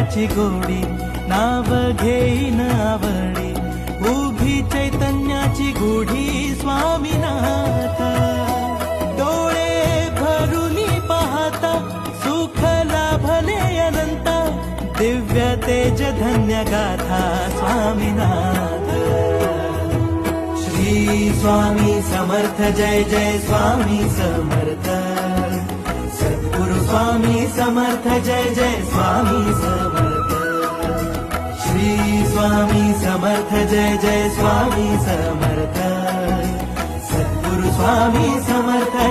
चैतन्याची गोडी, नाव घेईन आवडी, उभी चैतन्याची गुढी स्वामीनाथ. डोळे भरुनी पाहता सुख लाभले अनंत, दिव्य तेज धन्य गाथा स्वामीनाथ. श्री स्वामी समर्थ जय जय स्वामी समर्थ. सद्गुरु स्वामी समर्थ जय जय स्वामी समर्थ. श्री स्वामी समर्थ जय जय स्वामी समर्थ. सद्गुरु स्वामी समर्थ